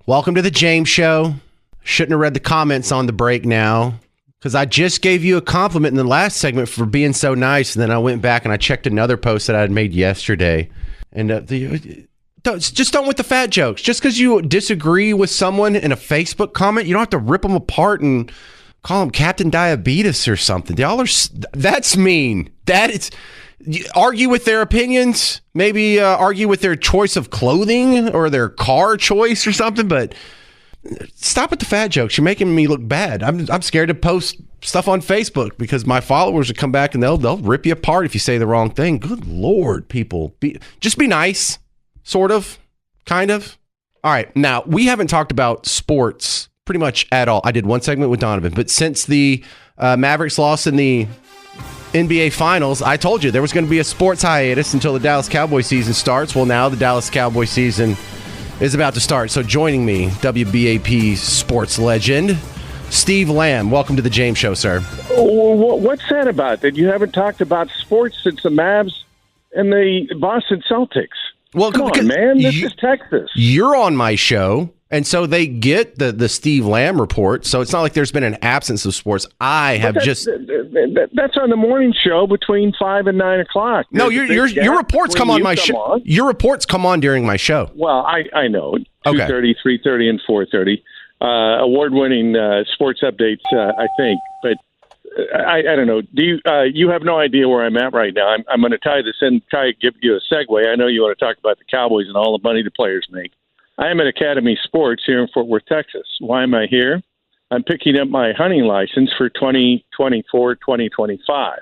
Welcome to the James Show. Shouldn't have read the comments on the break now because I just gave you a compliment in the last segment for being so nice. And then I went back and I checked another post that I had made yesterday. And just don't with the fat jokes. Just because you disagree with someone in a Facebook comment, you don't have to rip them apart and call them Captain Diabetes or something. That's mean. Argue with their opinions, maybe argue with their choice of clothing or their car choice or something, but stop with the fat jokes. You're making me look bad. I'm scared to post stuff on Facebook because my followers will come back and they'll rip you apart if you say the wrong thing. Good Lord, people. Just be nice, sort of, kind of. All right, now, we haven't talked about sports pretty much at all. I did one segment with Donovan, but since the Mavericks lost in the NBA Finals, I told you there was going to be a sports hiatus until the Dallas Cowboys season starts. Well, now the Dallas Cowboys season is about to start. So joining me, WBAP sports legend, Steve Lamb. Welcome to the James Show, sir. What's that about? That you haven't talked about sports since the Mavs and the Boston Celtics? Well, come on, man. This is Texas. You're on my show. And so they get the Steve Lamb report. So it's not like there's been an absence of sports. That's on the morning show between 5 and 9 o'clock. No, your reports come on my show. Your reports come on during my show. Well, I know. 2:30, 3:30, and 4:30. Award-winning sports updates, I think. But I don't know. Do you have no idea where I'm at right now? I'm going to tie this in, try to give you a segue. I know you want to talk about the Cowboys and all the money the players make. I am at Academy Sports here in Fort Worth, Texas. Why am I here? I'm picking up my hunting license for 2024-2025.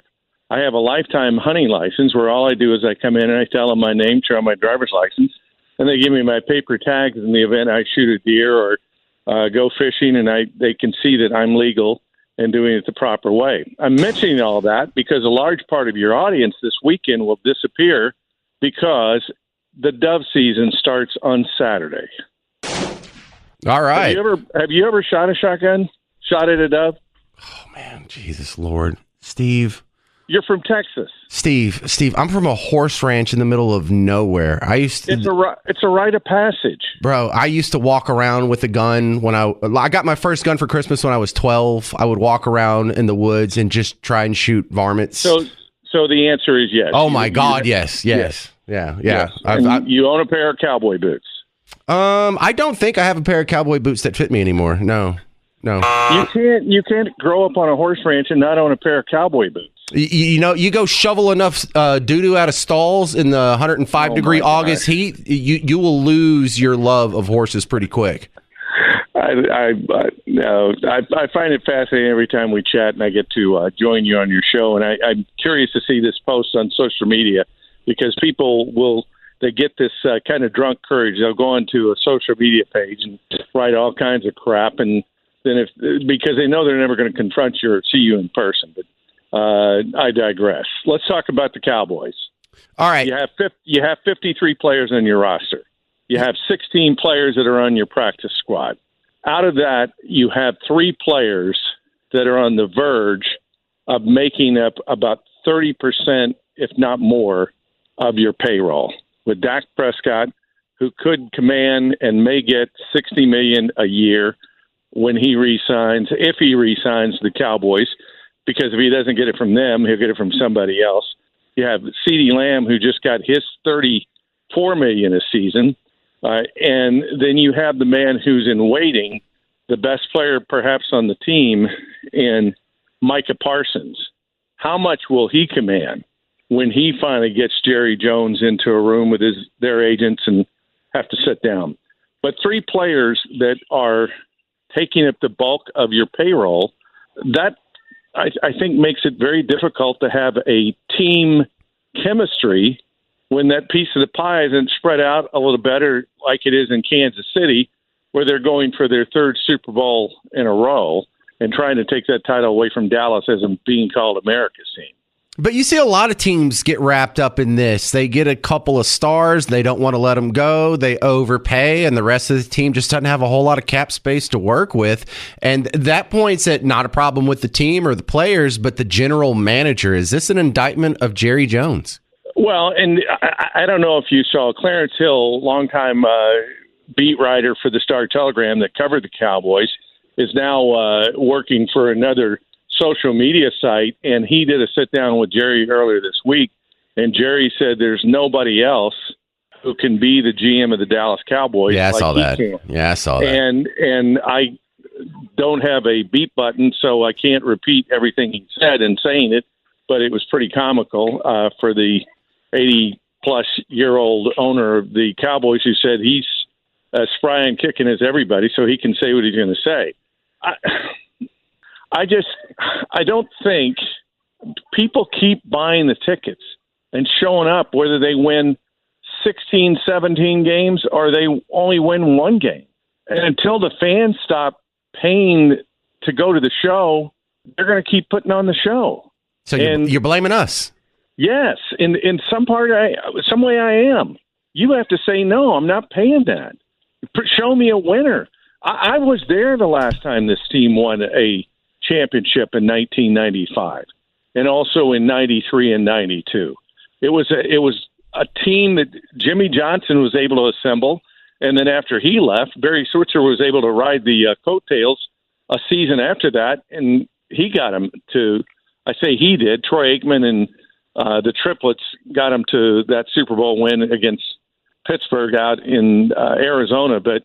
I have a lifetime hunting license where all I do is I come in and I tell them my name, show them my driver's license, and they give me my paper tags in the event I shoot a deer or go fishing, and they can see that I'm legal and doing it the proper way. I'm mentioning all that because a large part of your audience this weekend will disappear because the dove season starts on Saturday. All right. Have you ever shot a shotgun? Shot at a dove? Oh man, Jesus Lord, Steve. You're from Texas. Steve, I'm from a horse ranch in the middle of nowhere. It's a rite of passage, bro. I used to walk around with a gun when I got my first gun for Christmas when I was 12. I would walk around in the woods and just try and shoot varmints. So the answer is yes. Oh my God, yes. Yeah. Yes. You own a pair of cowboy boots. I don't think I have a pair of cowboy boots that fit me anymore. No. You can't grow up on a horse ranch and not own a pair of cowboy boots. You go shovel enough doo-doo out of stalls in the 105-degree August heat, you will lose your love of horses pretty quick. I find it fascinating every time we chat and I get to join you on your show. And I'm curious to see this post on social media because people they get this kind of drunk courage. They'll go onto a social media page and write all kinds of crap. And then because they know they're never going to confront you or see you in person. But I digress. Let's talk about the Cowboys. All right. You have 53 players on your roster. You have 16 players that are on your practice squad. Out of that, you have 3 players that are on the verge of making up about 30%, if not more, of your payroll. With Dak Prescott, who could command and may get $60 million a year when he resigns, if he resigns the Cowboys, because if he doesn't get it from them, he'll get it from somebody else. You have CeeDee Lamb, who just got his $34 million a season. And then you have the man who's in waiting, the best player perhaps on the team, in Micah Parsons. How much will he command when he finally gets Jerry Jones into a room with their agents and have to sit down? But 3 players that are taking up the bulk of your payroll, that I think makes it very difficult to have a team chemistry when that piece of the pie isn't spread out a little better like it is in Kansas City, where they're going for their 3rd Super Bowl in a row and trying to take that title away from Dallas as being called America's team. But you see a lot of teams get wrapped up in this. They get a couple of stars. They don't want to let them go. They overpay, and the rest of the team just doesn't have a whole lot of cap space to work with. And that points at not a problem with the team or the players, but the general manager. Is this an indictment of Jerry Jones? Well, and I don't know if you saw Clarence Hill, longtime beat writer for the Star-Telegram that covered the Cowboys, is now working for another social media site, and he did a sit-down with Jerry earlier this week, and Jerry said there's nobody else who can be the GM of the Dallas Cowboys. Yeah, I saw that. Can. Yeah, I saw that. And I don't have a beep button, so I can't repeat everything he said in saying it, but it was pretty comical for the 80-plus-year-old owner of the Cowboys who said he's as spry and kicking as everybody, so he can say what he's going to say. I don't think people keep buying the tickets and showing up whether they win 16, 17 games or they only win one game. And until the fans stop paying to go to the show, they're going to keep putting on the show. So you're blaming us? Yes. In some way I am. You have to say, no, I'm not paying that. Show me a winner. I was there the last time this team won a championship in 1995 and also in 93 and 92. It was a team that Jimmy Johnson was able to assemble, and then after he left, Barry Switzer was able to ride the coattails a season after that, and he got him to, I say he did, Troy Aikman and the triplets got him to that Super Bowl win against Pittsburgh out in Arizona. But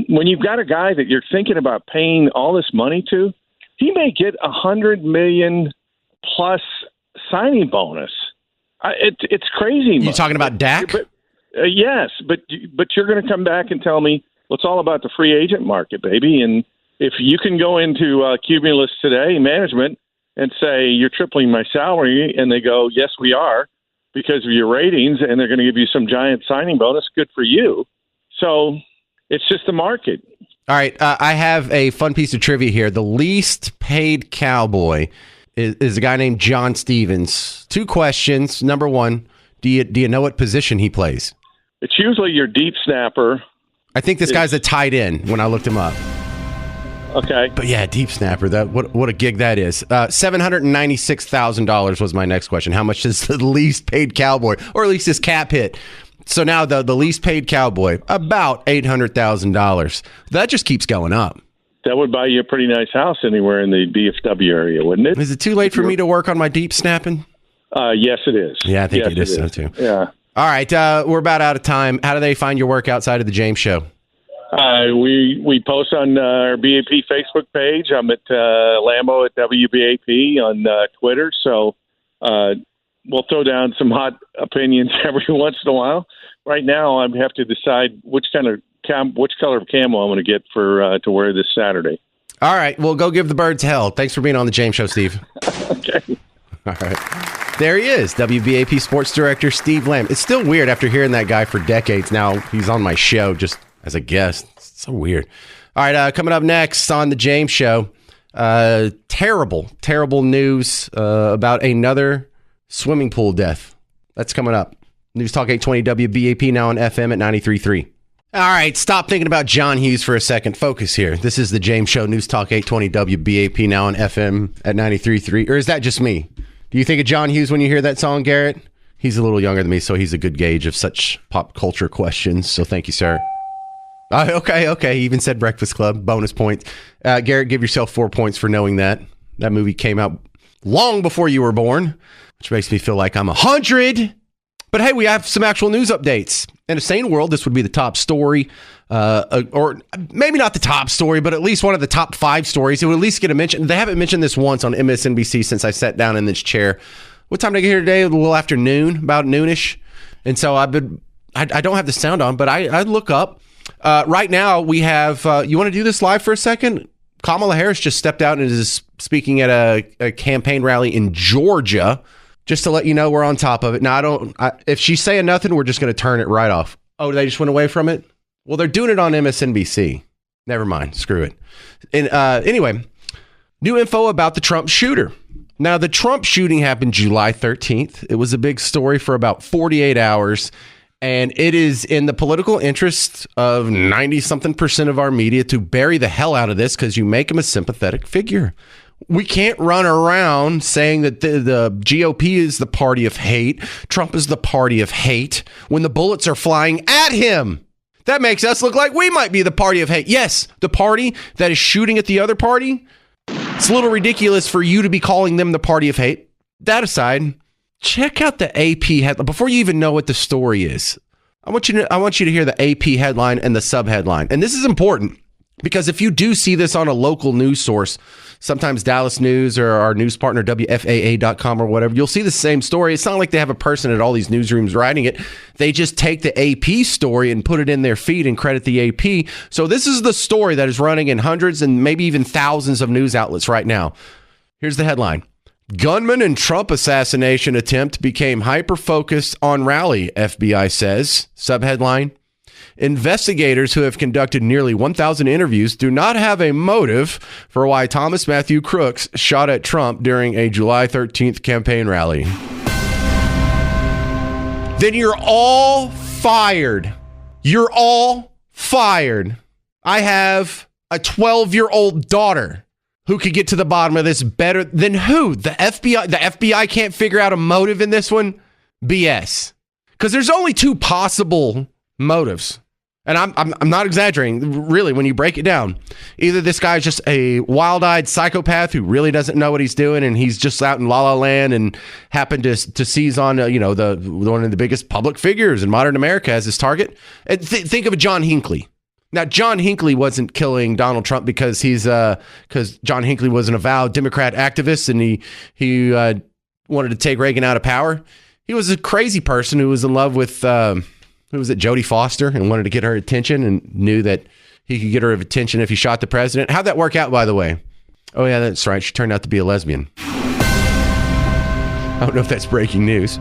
when you've got a guy that you're thinking about paying all this money to, he may get $100 million plus signing bonus. It's crazy. You talking about Dak? But, yes, but you're going to come back and tell me, well, it's all about the free agent market, baby. And if you can go into Cumulus today, management, and say you're tripling my salary, and they go, yes, we are, because of your ratings, and they're going to give you some giant signing bonus, good for you. So it's just the market. All right, I have a fun piece of trivia here. The least paid Cowboy is a guy named John Stevens. 2 questions. Number 1, do you know what position he plays? It's usually your deep snapper. I think this guy's a tight end when I looked him up. Okay. But yeah, deep snapper. That what a gig that is. $796,000 was my next question. How much is the least paid Cowboy, or at least his cap hit? So now the least paid Cowboy, about $800,000. That just keeps going up. That would buy you a pretty nice house anywhere in the DFW area, wouldn't it? Is it too late for me to work on my deep snapping? Yes, it is. Yeah, I think it is so too. Yeah. All right, we're about out of time. How do they find your work outside of the James Show? We post on our BAP Facebook page. I'm at Lambo at WBAP on Twitter. So we'll throw down some hot opinions every once in a while. Right now, I have to decide which color of camo I'm going to get to wear this Saturday. All right, well, go give the birds hell. Thanks for being on the James Show, Steve. Okay. All right. There he is, WBAP Sports Director Steve Lamb. It's still weird after hearing that guy for decades. Now he's on my show just as a guest. It's so weird. All right, coming up next on the James Show, terrible news about another swimming pool death. That's coming up. News Talk 820 WBAP, now on FM at 93.3. All right, stop thinking about John Hughes for a second. Focus here. This is the James Show, News Talk 820 WBAP, now on FM at 93.3. Or is that just me? Do you think of John Hughes when you hear that song, Garrett? He's a little younger than me, so he's a good gauge of such pop culture questions. So thank you, sir. Okay. He even said Breakfast Club. Bonus points. Garrett, give yourself 4 points for knowing that. That movie came out long before you were born, which makes me feel like I'm 100. But hey, we have some actual news updates. In a sane world, this would be the top story, or maybe not the top story, but at least one of the top 5 stories. It would at least get a mention. They haven't mentioned this once on MSNBC since I sat down in this chair. What time did I get here today? A little after noon, about noonish. And so I don't have the sound on, but I look up. Right now, we have, you want to do this live for a second? Kamala Harris just stepped out and is speaking at a campaign rally in Georgia. Just to let you know, we're on top of it. Now, if she's saying nothing, we're just going to turn it right off. Oh, they just went away from it? Well, they're doing it on MSNBC. Never mind. Screw it. And anyway, new info about the Trump shooter. Now, the Trump shooting happened July 13th. It was a big story for about 48 hours. And it is in the political interest of 90-something% of our media to bury the hell out of this because you make him a sympathetic figure. We can't run around saying that the GOP is the party of hate. Trump is the party of hate when the bullets are flying at him. That makes us look like we might be the party of hate. Yes, the party that is shooting at the other party. It's a little ridiculous for you to be calling them the party of hate. That aside, check out the AP headline before you even know what the story is. I want you to hear the AP headline and the subheadline. And this is important because if you do see this on a local news source, sometimes Dallas News or our news partner WFAA.com or whatever, you'll see the same story. It's not like they have a person at all these newsrooms writing it. They just take the AP story and put it in their feed and credit the AP. So this is the story that is running in hundreds and maybe even thousands of news outlets right now. Here's the headline. Gunman in Trump assassination attempt became hyper-focused on rally, FBI says. Subheadline. Investigators who have conducted nearly 1,000 interviews do not have a motive for why Thomas Matthew Crooks shot at Trump during a July 13th campaign rally. Then you're all fired. You're all fired. I have a 12-year-old daughter who could get to the bottom of this better than who? The FBI. The FBI can't figure out a motive in this one? BS. Because there's only two possible motives. And I'm not exaggerating, really, when you break it down. Either this guy's just a wild-eyed psychopath who really doesn't know what he's doing, and he's just out in La La Land and happened to seize on, the one of the biggest public figures in modern America as his target. And think of a John Hinckley. Now, John Hinckley wasn't killing Donald Trump because because John Hinckley was an avowed Democrat activist, and he wanted to take Reagan out of power. He was a crazy person who was in love with who was it, Jodie Foster, and wanted to get her attention and knew that he could get her attention if he shot the president. How'd that work out, by the way? Oh, yeah, that's right. She turned out to be a lesbian. I don't know if that's breaking news.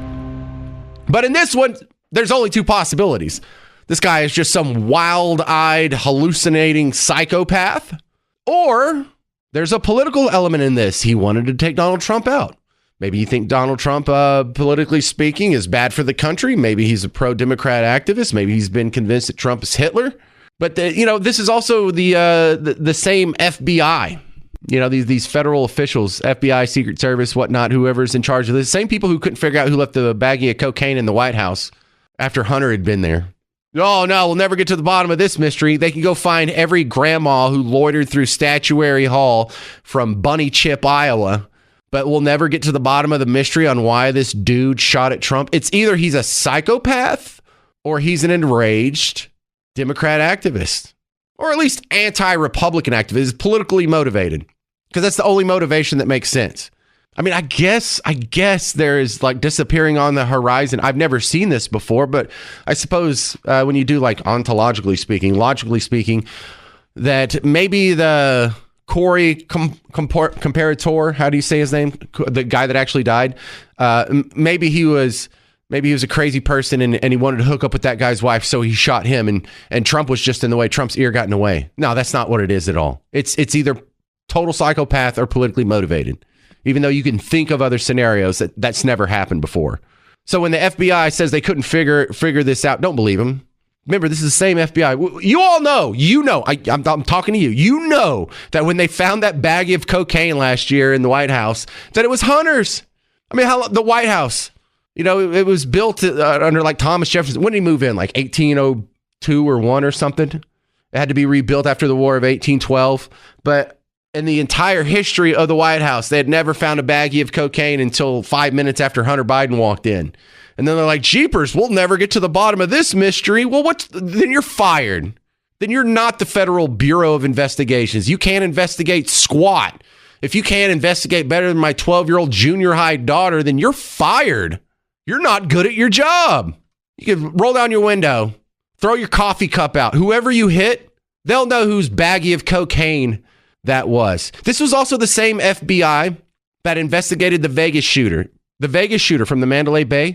But in this one, there's only two possibilities. This guy is just some wild-eyed, hallucinating psychopath, or there's a political element in this. He wanted to take Donald Trump out. Maybe you think Donald Trump, politically speaking, is bad for the country. Maybe he's a pro-Democrat activist. Maybe he's been convinced that Trump is Hitler. But, this is also the same FBI. These federal officials, FBI, Secret Service, whatnot, whoever's in charge of this. Same people who couldn't figure out who left the baggie of cocaine in the White House after Hunter had been there. Oh, no, we'll never get to the bottom of this mystery. They can go find every grandma who loitered through Statuary Hall from Bunny Chip, Iowa. But we'll never get to the bottom of the mystery on why this dude shot at Trump. It's either he's a psychopath or he's an enraged Democrat activist, or at least anti-Republican activist, is politically motivated, because that's the only motivation that makes sense. I mean, I guess there is like disappearing on the horizon. I've never seen this before, but I suppose when you do like ontologically speaking, logically speaking, that maybe the Corey Comparator, how do you say his name? The guy that actually died. Maybe he was a crazy person and he wanted to hook up with that guy's wife, so he shot him, and Trump was just in the way. Trump's ear got in the way. No, that's not what it is at all. It's either total psychopath or politically motivated, even though you can think of other scenarios that's never happened before. So when the FBI says they couldn't figure this out, don't believe them. Remember, this is the same FBI. You all know, I'm talking to you. You know that when they found that baggie of cocaine last year in the White House, that it was Hunter's. I mean, the White House, it was built under like Thomas Jefferson. When did he move in? Like 1802 or 1 or something? It had to be rebuilt after the War of 1812. But in the entire history of the White House, they had never found a baggie of cocaine until 5 minutes after Hunter Biden walked in. And then they're like, jeepers, we'll never get to the bottom of this mystery. Well, then you're fired. Then you're not the Federal Bureau of Investigations. You can't investigate squat. If you can't investigate better than my 12-year-old junior high daughter, then you're fired. You're not good at your job. You can roll down your window, throw your coffee cup out. Whoever you hit, they'll know whose baggie of cocaine that was. This was also the same FBI that investigated the Vegas shooter. The Vegas shooter from the Mandalay Bay.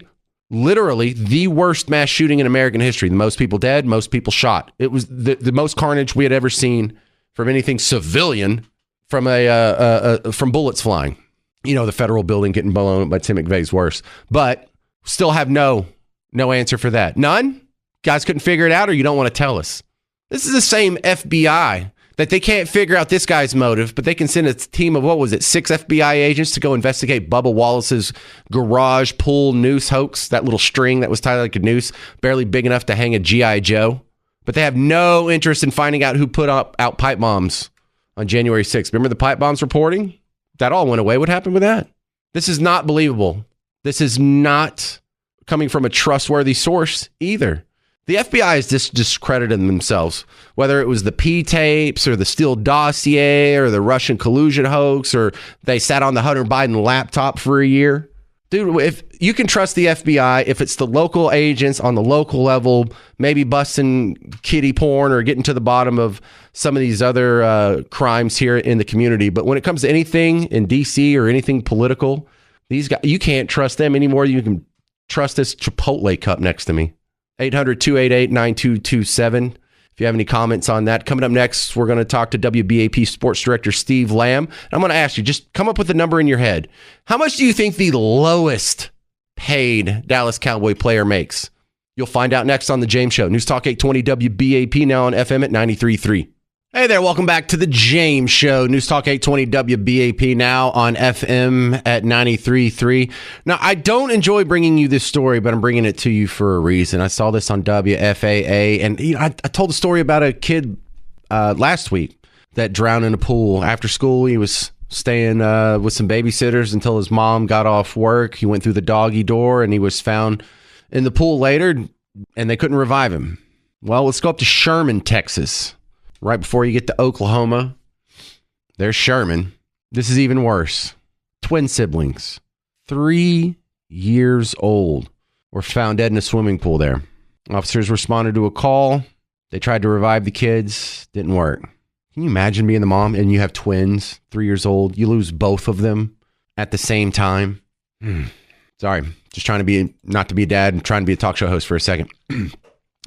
Literally the worst mass shooting in American history. The most people dead, most people shot. It was the most carnage we had ever seen from anything civilian from from bullets flying. The federal building getting blown up by Tim McVeigh's worse. But still have no answer for that. None? Guys couldn't figure it out, or you don't want to tell us? This is the same FBI that they can't figure out this guy's motive, but they can send a team of, 6 FBI agents to go investigate Bubba Wallace's garage pool noose hoax, that little string that was tied like a noose, barely big enough to hang a G.I. Joe. but they have no interest in finding out who put out pipe bombs on January 6th. Remember the pipe bombs reporting? That all went away. What happened with that? This is not believable. This is not coming from a trustworthy source either. The FBI has discredited themselves, whether it was the P tapes or the Steele dossier or the Russian collusion hoax, or they sat on the Hunter Biden laptop for a year. Dude, if you can trust the FBI, if it's the local agents on the local level, maybe busting kiddie porn or getting to the bottom of some of these other crimes here in the community. But when it comes to anything in D.C. or anything political, these guys, you can't trust them anymore. You can trust this Chipotle cup next to me. 800-288-9227. If you have any comments on that. Coming up next, we're going to talk to WBAP Sports Director Steve Lamb. I'm going to ask you, just come up with a number in your head. How much do you think the lowest paid Dallas Cowboy player makes? You'll find out next on The James Show. News Talk 820 WBAP, now on FM at 93.3. Hey there, welcome back to The James Show. News Talk 820 WBAP, now on FM at 93.3. Now, I don't enjoy bringing you this story, but I'm bringing it to you for a reason. I saw this on WFAA, and I told a story about a kid last week that drowned in a pool. After school, he was staying with some babysitters until his mom got off work. He went through the doggy door, and he was found in the pool later, and they couldn't revive him. Well, let's go up to Sherman, Texas. Right before you get to Oklahoma, there's Sherman. This is even worse. Twin siblings, 3 years old, were found dead in a swimming pool there. Officers responded to a call. They tried to revive the kids. Didn't work. Can you imagine being the mom and you have twins, 3 years old? You lose both of them at the same time. Sorry, just trying to be, not to be a dad and trying to be a talk show host for a second.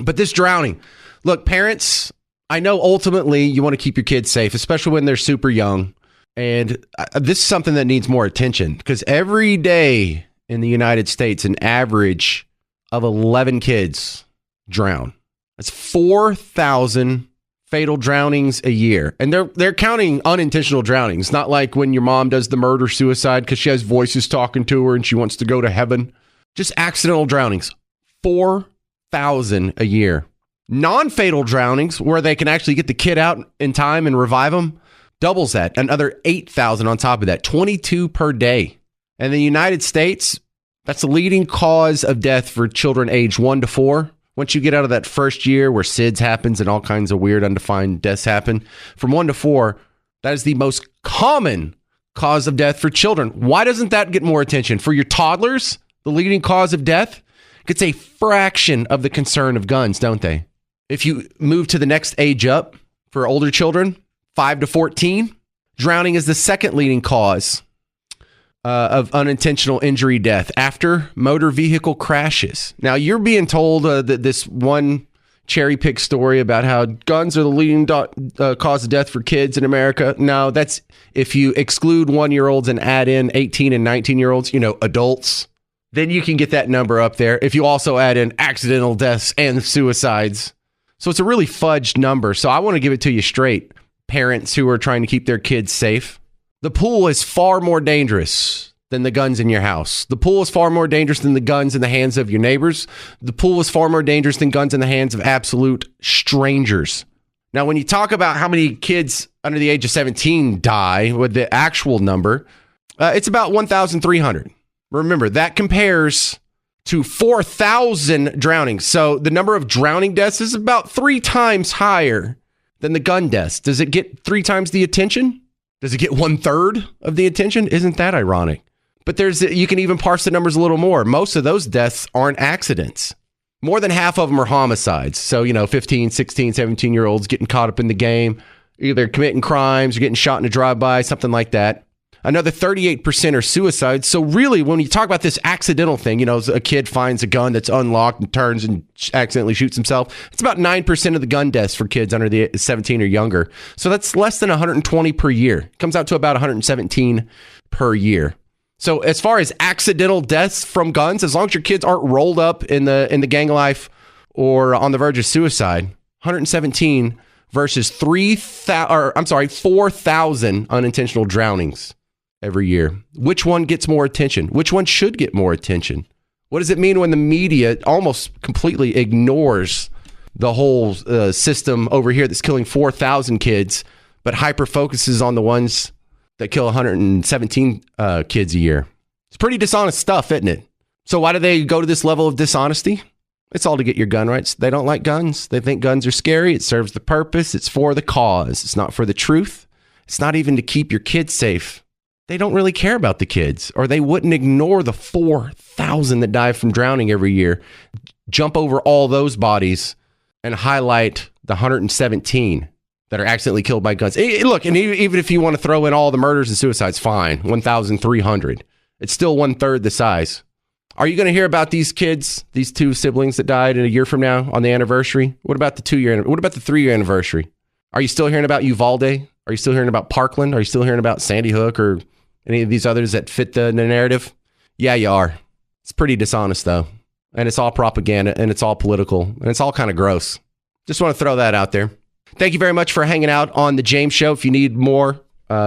But this drowning. Look, parents, I know ultimately you want to keep your kids safe, especially when they're super young. And this is something that needs more attention because every day in the United States, an average of 11 kids drown. That's 4,000 fatal drownings a year. And they're counting unintentional drownings, not like when your mom does the murder suicide because she has voices talking to her and she wants to go to heaven. Just accidental drownings. 4,000 a year. Non-fatal drownings, where they can actually get the kid out in time and revive them, doubles that. Another 8,000 on top of that, 22 per day. And in the United States, that's the leading cause of death for children aged 1 to 4. Once you get out of that first year where SIDS happens and all kinds of weird undefined deaths happen, from 1 to 4, that is the most common cause of death for children. Why doesn't that get more attention? For your toddlers, the leading cause of death gets a fraction of the concern of guns, don't they? If you move to the next age up for older children, 5 to 14, drowning is the second leading cause of unintentional injury death after motor vehicle crashes. Now, you're being told that this one cherry-pick story about how guns are the leading cause of death for kids in America. No, that's if you exclude 1-year-olds and add in 18 and 19-year-olds, adults, then you can get that number up there. If you also add in accidental deaths and suicides. So it's a really fudged number. So I want to give it to you straight, parents who are trying to keep their kids safe. The pool is far more dangerous than the guns in your house. The pool is far more dangerous than the guns in the hands of your neighbors. The pool is far more dangerous than guns in the hands of absolute strangers. Now, when you talk about how many kids under the age of 17 die with the actual number, it's about 1,300. Remember, that compares to 4,000 drownings. So the number of drowning deaths is about 3 times higher than the gun deaths. Does it get 3 times the attention? Does it get 1/3 of the attention? Isn't that ironic? But you can even parse the numbers a little more. Most of those deaths aren't accidents. More than half of them are homicides. So, 15, 16, 17-year-olds getting caught up in the game, either committing crimes or getting shot in a drive-by, something like that. Another 38% are suicides. So really, when you talk about this accidental thing, a kid finds a gun that's unlocked and turns and accidentally shoots himself. It's about 9% of the gun deaths for kids under the 17 or younger. So that's less than 120 per year. It comes out to about 117 per year. So as far as accidental deaths from guns, as long as your kids aren't rolled up in the gang of life or on the verge of suicide, 117 versus 4,000 unintentional drownings every year. Which one gets more attention? Which one should get more attention? What does it mean when the media almost completely ignores the whole system over here that's killing 4,000 kids, but hyper focuses on the ones that kill 117 kids a year. It's pretty dishonest stuff, isn't it? So why do they go to this level of dishonesty? It's all to get your gun rights. They don't like guns. They think guns are scary. It serves the purpose. It's for the cause. It's not for the truth. It's not even to keep your kids safe. They don't really care about the kids, or they wouldn't ignore the 4,000 that die from drowning every year, jump over all those bodies, and highlight the 117 that are accidentally killed by guns. Look, and even if you want to throw in all the murders and suicides, fine, 1,300. It's still 1/3 the size. Are you going to hear about these kids, these two siblings that died in a year from now on the anniversary? What about the 2-year? What about the 3-year anniversary? Are you still hearing about Uvalde? Are you still hearing about Parkland? Are you still hearing about Sandy Hook or any of these others that fit the narrative? Yeah, you are. It's pretty dishonest, though. And it's all propaganda, and it's all political, and it's all kind of gross. Just want to throw that out there. Thank you very much for hanging out on The James Show. If you need more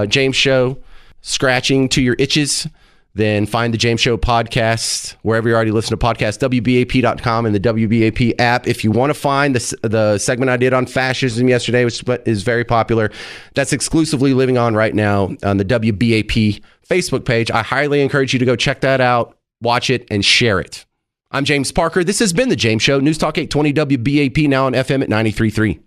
James Show scratching to your itches, then find The James Show podcast wherever you already listen to podcasts, WBAP.com and the WBAP app. If you want to find the segment I did on fascism yesterday, which is very popular, that's exclusively living on right now on the WBAP Facebook page. I highly encourage you to go check that out, watch it, and share it. I'm James Parker. This has been The James Show, News Talk 820 WBAP, now on FM at 93.3.